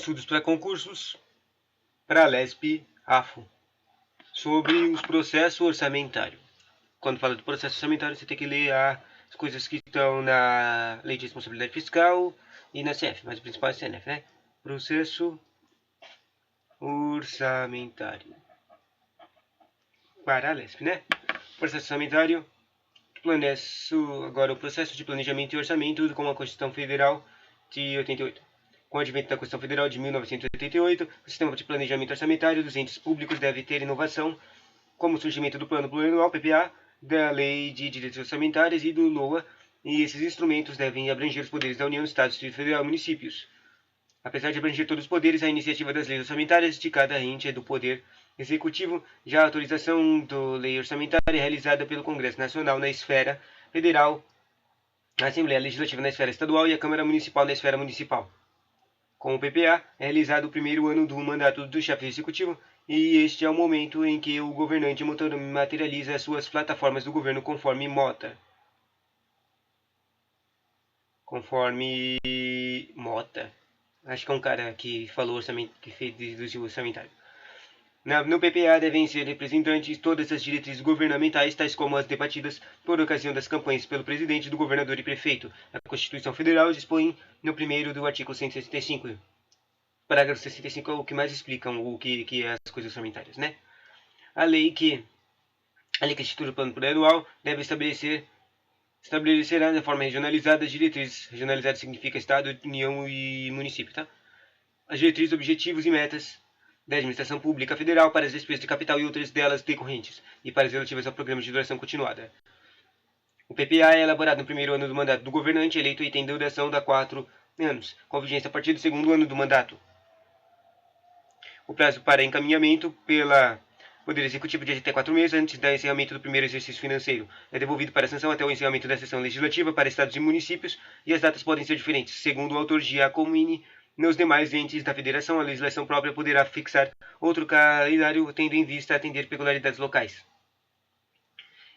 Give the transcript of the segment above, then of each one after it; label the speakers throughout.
Speaker 1: Estudos para concursos para a LESP AFO sobre os processos orçamentários. Quando fala do processo orçamentário, você tem que ler as coisas que estão na Lei de Responsabilidade Fiscal e na CF, mas o principal é a CNF, né? Processo orçamentário para a LESP, né? Processo orçamentário, agora o processo de planejamento e orçamento com a Constituição Federal de 88. Com o advento da Constituição Federal de 1988, o sistema de planejamento orçamentário dos entes públicos deve ter inovação, como o surgimento do Plano Plurianual, PPA, da Lei de Diretrizes Orçamentárias e do LOA, e esses instrumentos devem abranger os poderes da União, Estados, Distrito Federal e municípios. Apesar de abranger todos os poderes, a iniciativa das leis orçamentárias de cada ente é do Poder Executivo. Já a autorização da lei orçamentária é realizada pelo Congresso Nacional na esfera federal, a Assembleia Legislativa na esfera estadual e a Câmara Municipal na esfera municipal. Com o PPA, é realizado o primeiro ano do mandato do chefe executivo, e este é o momento em que o governante materializa as suas plataformas do governo conforme Mota. Acho que é um cara que falou orçamento, que fez deduziu orçamentário. No PPA devem ser representantes todas as diretrizes governamentais, tais como as debatidas por ocasião das campanhas pelo presidente, do governador e prefeito. A Constituição Federal dispõe no primeiro do artigo 165. Parágrafo 65 é o que mais explica o que é as coisas orçamentárias, né? A lei que institui o plano plurianual deve estabelecerá de forma regionalizada as diretrizes. Regionalizada significa Estado, União e município, tá? As diretrizes, objetivos e metas da administração pública federal para as despesas de capital e outras delas decorrentes, e para as relativas a programas de duração continuada. O PPA é elaborado no primeiro ano do mandato do governante eleito e tem duração de 4 anos, com vigência a partir do segundo ano do mandato. O prazo para encaminhamento pela Poder Executivo de até 4 meses antes do encerramento do primeiro exercício financeiro. É devolvido para a sanção até o encerramento da sessão legislativa para estados e municípios, e as datas podem ser diferentes. Segundo o autor Giacomini, nos demais entes da federação, a legislação própria poderá fixar outro calendário, tendo em vista atender peculiaridades locais.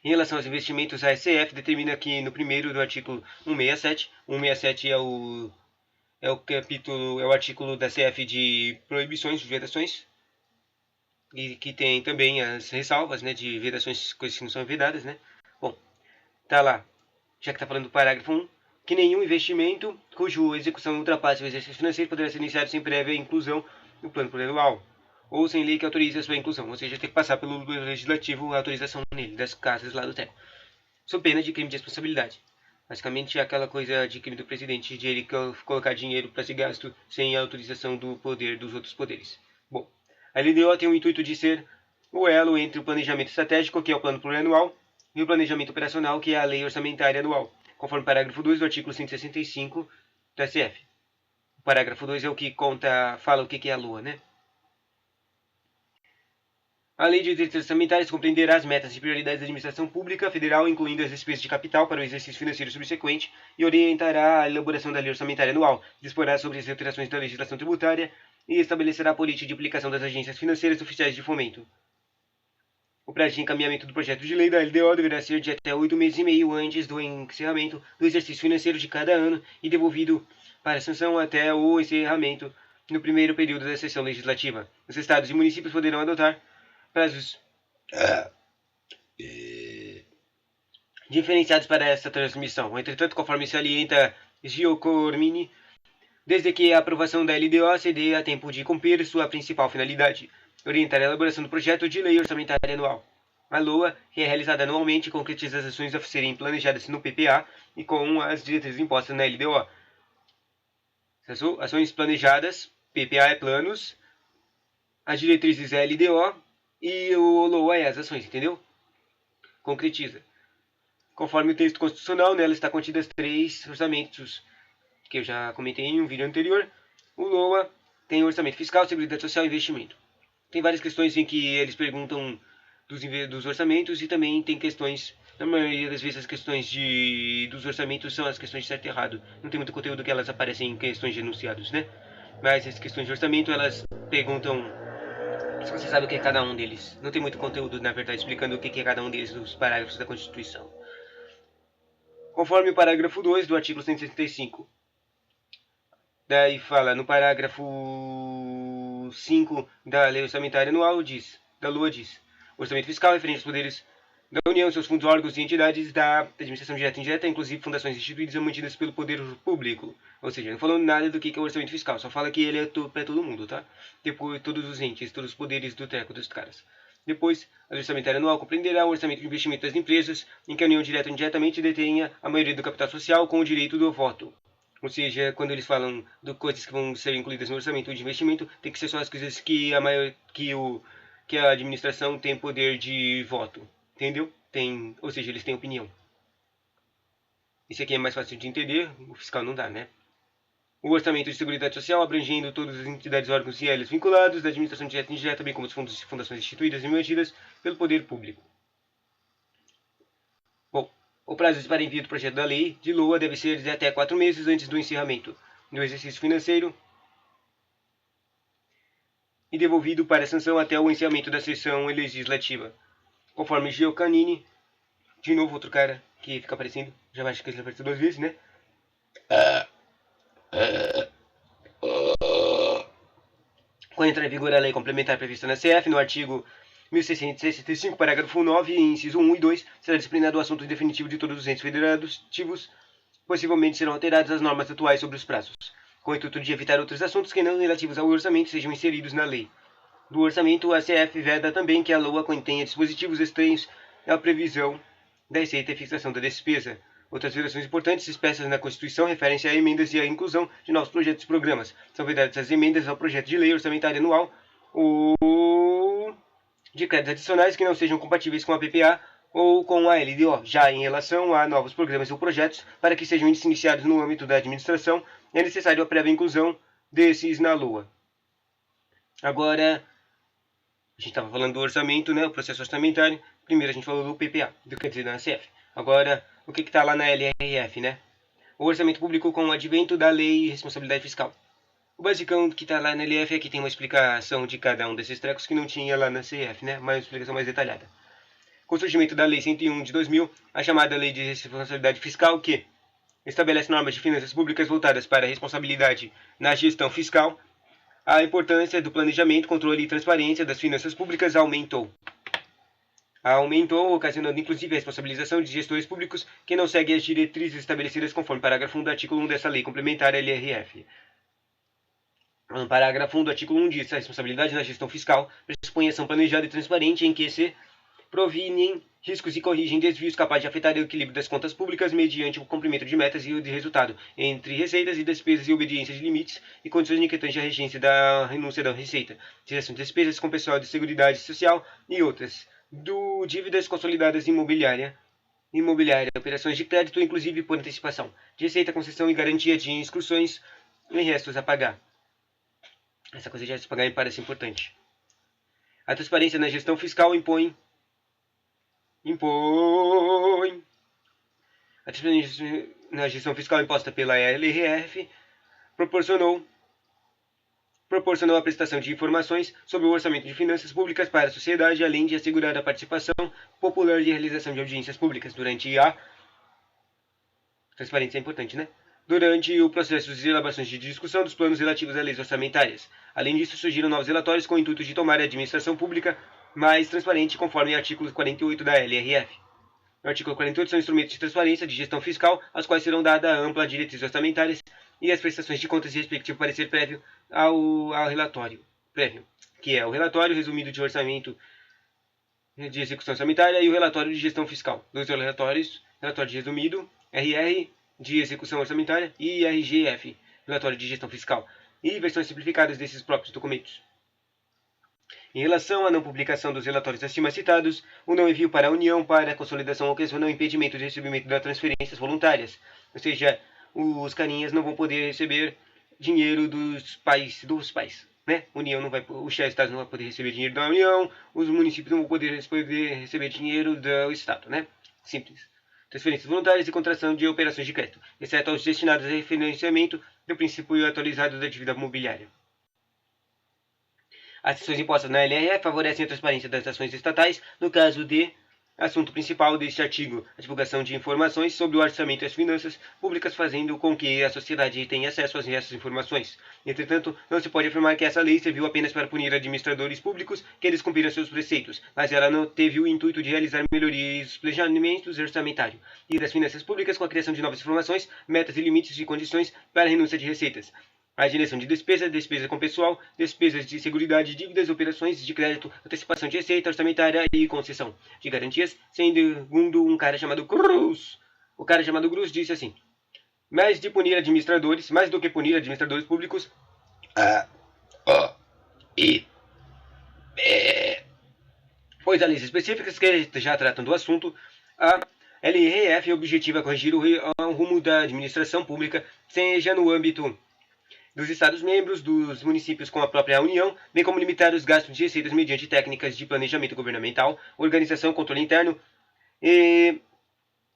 Speaker 1: Em relação aos investimentos, a SCF determina que no primeiro do artigo 167 é o artigo da CF de proibições, de vedações, e que tem também as ressalvas, né, de vedações, coisas que não são vedadas, né? Bom, tá lá, já que está falando do parágrafo 1, que nenhum investimento cuja execução ultrapasse o exercício financeiro poderá ser iniciado sem prévia inclusão no plano plurianual, ou sem lei que autorize a sua inclusão, ou seja, tem que passar pelo legislativo a autorização nele, das casas lá do TECO, sob pena de crime de responsabilidade. Basicamente é aquela coisa de crime do presidente, de ele colocar dinheiro para ser gasto sem a autorização do poder dos outros poderes. Bom, a LDO tem o intuito de ser o elo entre o planejamento estratégico, que é o plano plurianual, e o planejamento operacional, que é a lei orçamentária anual, conforme o parágrafo 2 do artigo 165 do SF. O parágrafo 2 é o que fala o que é a Lua, né? A Lei de Diretrizes Orçamentárias compreenderá as metas e prioridades da administração pública federal, incluindo as despesas de capital para o exercício financeiro subsequente, e orientará a elaboração da Lei Orçamentária Anual, disporá sobre as alterações da legislação tributária e estabelecerá a política de aplicação das agências financeiras oficiais de fomento. O prazo de encaminhamento do projeto de lei da LDO deverá ser de até 8 meses e meio antes do encerramento do exercício financeiro de cada ano e devolvido para sanção até o encerramento no primeiro período da sessão legislativa. Os estados e municípios poderão adotar prazos diferenciados para essa transmissão. Entretanto, conforme salienta Giacomini, desde que a aprovação da LDO se dê a tempo de cumprir sua principal finalidade, orientar a elaboração do projeto de lei orçamentária anual. A LOA, que é realizada anualmente, concretiza as ações a serem planejadas no PPA e com as diretrizes impostas na LDO. As ações planejadas, PPA é planos, as diretrizes é LDO e o LOA é as ações, entendeu? Concretiza. Conforme o texto constitucional, nela está contidas 3 orçamentos, que eu já comentei em um vídeo anterior. O LOA tem orçamento fiscal, seguridade social e investimento. Tem várias questões em que eles perguntam dos orçamentos e também tem questões, na maioria das vezes as questões dos orçamentos são as questões de certo e errado. Não tem muito conteúdo que elas aparecem em questões de enunciados, né? Mas as questões de orçamento, elas perguntam se você sabe o que é cada um deles. Não tem muito conteúdo, na verdade, explicando o que é cada um deles nos parágrafos da Constituição. Conforme o parágrafo 2 do artigo 165, Daí fala no parágrafo 5 da Lei Orçamentária Anual, da LOA diz: o orçamento fiscal referente aos poderes da União, seus fundos, órgãos e entidades da administração direta e indireta, inclusive fundações instituídas e mantidas pelo poder público. Ou seja, não falando nada do que é o orçamento fiscal, só fala que ele é para todo mundo, tá? Depois, todos os entes, todos os poderes do treco dos caras. Depois, a orçamentária anual compreenderá o orçamento de investimento das empresas, em que a União direta ou indiretamente detenha a maioria do capital social com o direito do voto. Ou seja, quando eles falam de coisas que vão ser incluídas no orçamento de investimento, tem que ser só as coisas que a administração tem poder de voto. Entendeu? Ou seja, eles têm opinião. Isso aqui é mais fácil de entender, o fiscal não dá, né? O orçamento de seguridade social, abrangendo todas as entidades, órgãos e elos vinculados, da administração direta e indireta, bem como os fundos e fundações instituídas e mantidas pelo poder público. Bom, o prazo para envio do projeto da lei de LOA deve ser de até 4 meses antes do encerramento do exercício financeiro e devolvido para a sanção até o encerramento da sessão legislativa. Conforme Giocanini, de novo outro cara que fica aparecendo, já acho que ele apareceu 2 vezes, né? Quando entrar em vigor a lei complementar prevista na CF, no artigo 1665, parágrafo 9, inciso 1 e 2, será disciplinado o assunto definitivo de todos os entes federativos. Possivelmente serão alteradas as normas atuais sobre os prazos, com o intuito de evitar outros assuntos que não relativos ao orçamento sejam inseridos na lei. Do orçamento, a CF veda também que a LOA contenha dispositivos estranhos à previsão da receita e fixação da despesa. Outras vedações importantes expressas na Constituição referem-se a emendas e à inclusão de novos projetos e programas. São vedadas as emendas ao projeto de lei orçamentária anual ou de créditos adicionais que não sejam compatíveis com a PPA ou com a LDO. Já em relação a novos programas ou projetos, para que sejam iniciados no âmbito da administração, é necessário a prévia inclusão desses na LOA. Agora, a gente estava falando do orçamento, né, o processo orçamentário. Primeiro a gente falou do PPA, quer dizer, da CF. Agora, o que está lá na LRF, né? O orçamento público com o advento da lei de responsabilidade fiscal. O basicão que está lá na LF é que tem uma explicação de cada um desses trecos que não tinha lá na CF, né? Uma explicação mais detalhada. Com o surgimento da Lei 101 de 2000, a chamada Lei de Responsabilidade Fiscal, que estabelece normas de finanças públicas voltadas para a responsabilidade na gestão fiscal, a importância do planejamento, controle e transparência das finanças públicas aumentou, ocasionando inclusive a responsabilização de gestores públicos que não seguem as diretrizes estabelecidas conforme parágrafo 1 do artigo 1 dessa lei complementar LRF. No parágrafo 1 do artigo 1 diz: a responsabilidade na gestão fiscal pressupõe ação planejada e transparente em que se provinem riscos e corrigem desvios capazes de afetar o equilíbrio das contas públicas mediante o cumprimento de metas e de resultado entre receitas e despesas e obediência de limites e condições que tangem a regência da renúncia da receita, geração de despesas com pessoal de seguridade social e outras, do dívidas consolidadas imobiliária, operações de crédito, inclusive por antecipação, de receita, concessão e garantia de inscrições e restos a pagar. Essa coisa de restos a pagar me parece importante. A transparência na gestão fiscal impõe a transparência na gestão fiscal imposta pela LRF proporcionou a prestação de informações sobre o orçamento de finanças públicas para a sociedade, além de assegurar a participação popular e a realização de audiências públicas durante a transparência é importante, né? Durante o processo de elaboração de discussão dos planos relativos a leis orçamentárias. Além disso, surgiram novos relatórios com o intuito de tomar a administração pública mais transparente, conforme o artigo 48 da LRF. No artigo 48 são instrumentos de transparência de gestão fiscal, aos quais serão dada ampla diretrizes orçamentárias e as prestações de contas e respectivo parecer prévio ao relatório prévio, que é o relatório resumido de orçamento de execução orçamentária e o relatório de gestão fiscal. Dois relatórios, relatório de resumido, RR, de execução orçamentária, e RGF, relatório de gestão fiscal, e versões simplificadas desses próprios documentos. Em relação à não publicação dos relatórios acima citados, o não envio para a União para a consolidação ocasionou impedimento de recebimento das transferências voluntárias, ou seja, os carinhas não vão poder receber dinheiro dos pais, né? União não vai, o chefe do Estado não vai poder receber dinheiro da União, os municípios não vão poder receber dinheiro do Estado, né? Simples. Transferências voluntárias e contração de operações de crédito, exceto aos destinados a refinanciamento do princípio atualizado da dívida mobiliária. As ações impostas na LRF favorecem a transparência das ações estatais no caso de Assunto principal deste artigo: a divulgação de informações sobre o orçamento e as finanças públicas, fazendo com que a sociedade tenha acesso a essas informações. Entretanto, não se pode afirmar que essa lei serviu apenas para punir administradores públicos que descumpriram seus preceitos, mas ela não teve o intuito de realizar melhorias dos planejamentos orçamentários e das finanças públicas com a criação de novas informações, metas e limites de condições para a renúncia de receitas. A direção de despesa, despesa com pessoal, despesas de seguridade, dívidas, operações de crédito, antecipação de receita orçamentária e concessão de garantias, segundo um cara chamado Cruz. O cara chamado Cruz disse assim: mais do que punir administradores públicos, pois há leis específicas que já tratam do assunto, a LRF objetiva corrigir o rumo da administração pública, seja no âmbito dos Estados-membros, dos municípios com a própria União, bem como limitar os gastos de receitas mediante técnicas de planejamento governamental, organização, controle interno e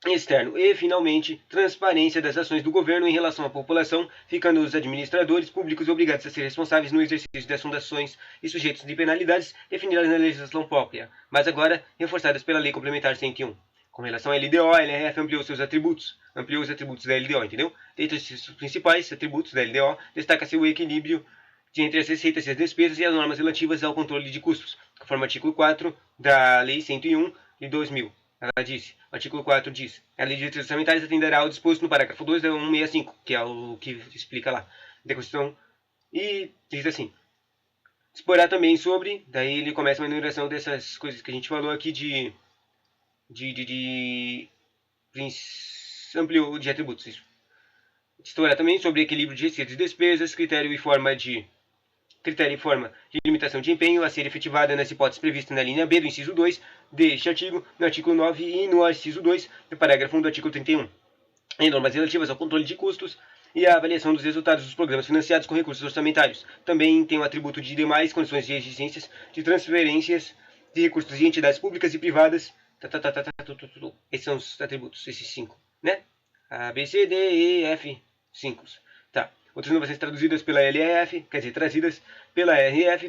Speaker 1: externo e, finalmente, transparência das ações do governo em relação à população, ficando os administradores públicos obrigados a ser responsáveis no exercício das fundações e sujeitos de penalidades definidas na legislação própria, mas agora reforçadas pela Lei Complementar 101. Com relação à LDO, a LRF ampliou os atributos da LDO, entendeu? Dentre os principais atributos da LDO, destaca-se o equilíbrio entre as receitas e as despesas e as normas relativas ao controle de custos, conforme o artigo 4 da Lei 101 de 2000. Ela disse, o artigo 4 diz: a lei de direitos orçamentários atenderá ao disposto no parágrafo 2 da 165, que é o que explica lá, da Constituição, e diz assim: disporá também sobre, daí ele começa uma enumeração dessas coisas que a gente falou aqui ampliou de atributos, isso. Disporá também sobre equilíbrio de receitas e despesas, critério e forma de limitação de empenho a ser efetivada nas hipóteses previstas na linha B do inciso 2 deste artigo, no artigo 9 e no inciso 2 do parágrafo 1 do artigo 31, em normas relativas ao controle de custos e à avaliação dos resultados dos programas financiados com recursos orçamentários. Também tem o atributo de demais condições de exigências de transferências de recursos de entidades públicas e privadas. Esses são os atributos, esses 5, né? A, B, C, D, E, F, 5. Tá. Outras inovações trazidas pela RF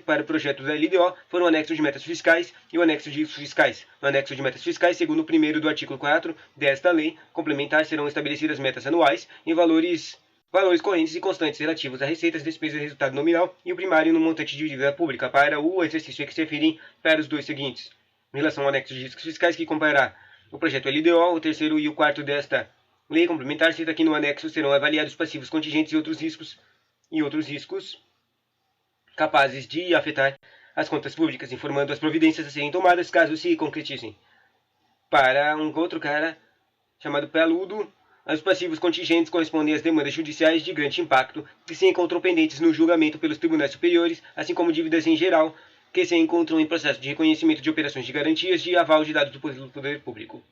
Speaker 1: para o projeto da LDO foram o anexo de metas fiscais e o anexo de riscos fiscais. No anexo de metas fiscais, segundo o primeiro do artigo 4 desta lei complementar, serão estabelecidas metas anuais em valores correntes e constantes relativos a receitas, despesas, resultado nominal e o primário no montante de dívida pública para o exercício que se referem para os dois seguintes. Em relação ao anexo de riscos fiscais, que comparará o projeto LDO, o terceiro e o quarto desta lei complementar, cita que no anexo serão avaliados passivos contingentes e outros riscos capazes de afetar as contas públicas, informando as providências a serem tomadas caso se concretizem. Para um outro cara chamado Peludo, os passivos contingentes correspondem às demandas judiciais de grande impacto que se encontram pendentes no julgamento pelos tribunais superiores, assim como dívidas em geral que se encontram em processo de reconhecimento de operações de garantias de aval de dados do poder público.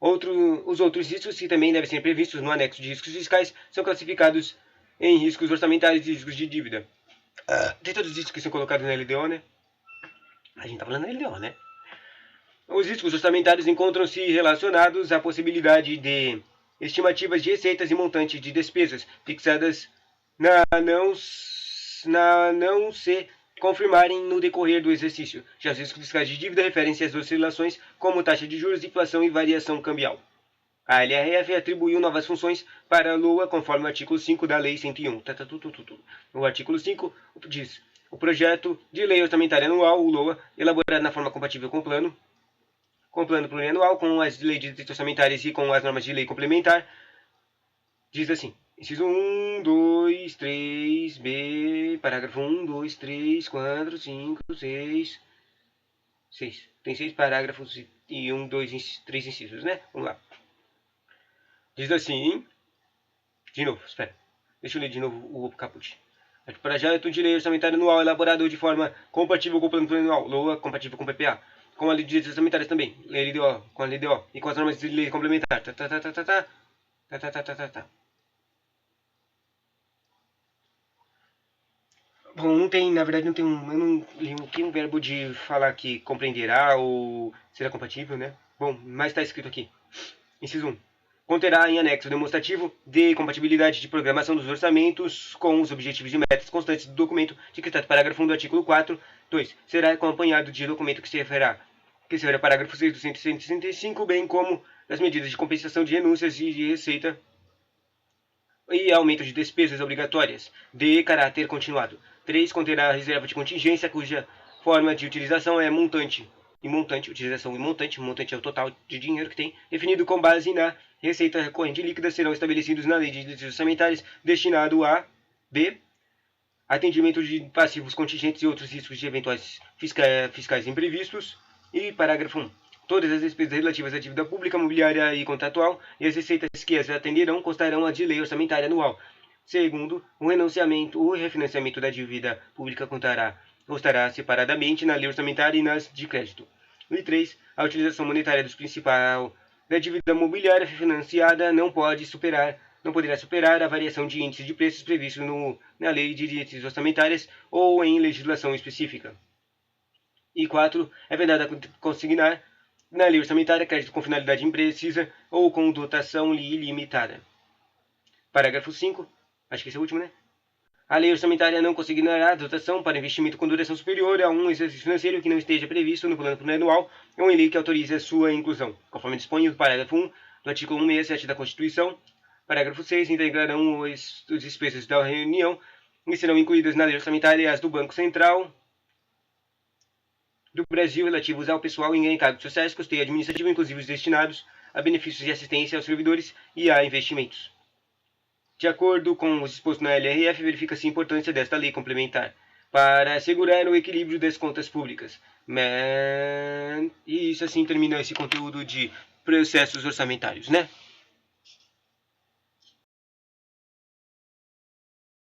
Speaker 1: Os outros riscos que também devem ser previstos no anexo de riscos fiscais são classificados em riscos orçamentários e riscos de dívida. Tem todos os riscos que são colocados na LDO, né? A gente tá falando da LDO, né? Os riscos orçamentários encontram-se relacionados à possibilidade de estimativas de receitas e montantes de despesas fixadas na não se confirmarem no decorrer do exercício. Já os riscos fiscais de dívida referem-se às oscilações como taxa de juros, inflação e variação cambial. A LRF atribuiu novas funções para a LOA conforme o artigo 5 da Lei 101. O artigo 5 diz: o projeto de lei orçamentária anual, o LOA, elaborado na forma compatível com o plano plurianual, com as leis de direitos orçamentárias e com as normas de lei complementar, diz assim: inciso 1, 2, 3, B, parágrafo 1, 2, 3, 4, 5, 6. Tem 6 parágrafos e 1, 2, 3 incisos, né? Vamos lá. Diz assim, de novo, espera. Deixa eu ler de novo o caput. Projeto de lei orçamentária anual elaborado de forma compatível com o plano plurianual, LOA, compatível com o PPA, com a lei de direitos orçamentários também, LDO, com a LDO e com as normas de lei complementar. Bom, não tem, na verdade, não tem um. Eu não li aqui um verbo de falar que compreenderá ou será compatível, né? Bom, mas está escrito aqui. Inciso 1. Conterá em anexo demonstrativo de compatibilidade de programação dos orçamentos com os objetivos e metas constantes do documento, decretado parágrafo 1 do artigo 4. 2. Será acompanhado de documento que se referirá que será parágrafo 6 do 165, bem como das medidas de compensação de renúncias e de receita e aumento de despesas obrigatórias de caráter continuado. 3. Conterá a reserva de contingência, cuja forma de utilização é montante e montante, utilização e montante é o total de dinheiro que tem, definido com base na receita recorrente líquida, serão estabelecidos na lei de direitos orçamentários, destinado a B. Atendimento de passivos contingentes e outros riscos de eventuais fiscais imprevistos. E parágrafo 1. Todas as despesas relativas à dívida pública, mobiliária e contratual e as receitas que as atenderão constarão a de lei orçamentária anual. Segundo, o refinanciamento da dívida pública constará separadamente na lei orçamentária e nas de crédito. E 3. A utilização monetária dos principal da dívida mobiliária financiada não poderá superar a variação de índice de preços previsto na Lei de Diretrizes Orçamentárias ou em legislação específica. E 4. É vedado consignar na lei orçamentária crédito com finalidade imprecisa ou com dotação ilimitada. Parágrafo 5. Acho que esse é o último, né? A lei orçamentária não consignará dotação para investimento com duração superior a um exercício financeiro que não esteja previsto no plano plurianual ou em lei que autorize a sua inclusão, conforme dispõe o parágrafo 1 do artigo 167 da Constituição. Parágrafo 6. Integrarão os despesas da reunião e serão incluídas na lei orçamentária as do Banco Central do Brasil relativos ao pessoal em encargos sociais, custeio administrativo, inclusive os destinados a benefícios e assistência aos servidores e a investimentos. De acordo com o exposto na LRF, verifica-se a importância desta lei complementar para assegurar o equilíbrio das contas públicas. E isso assim termina esse conteúdo de processos orçamentários, né?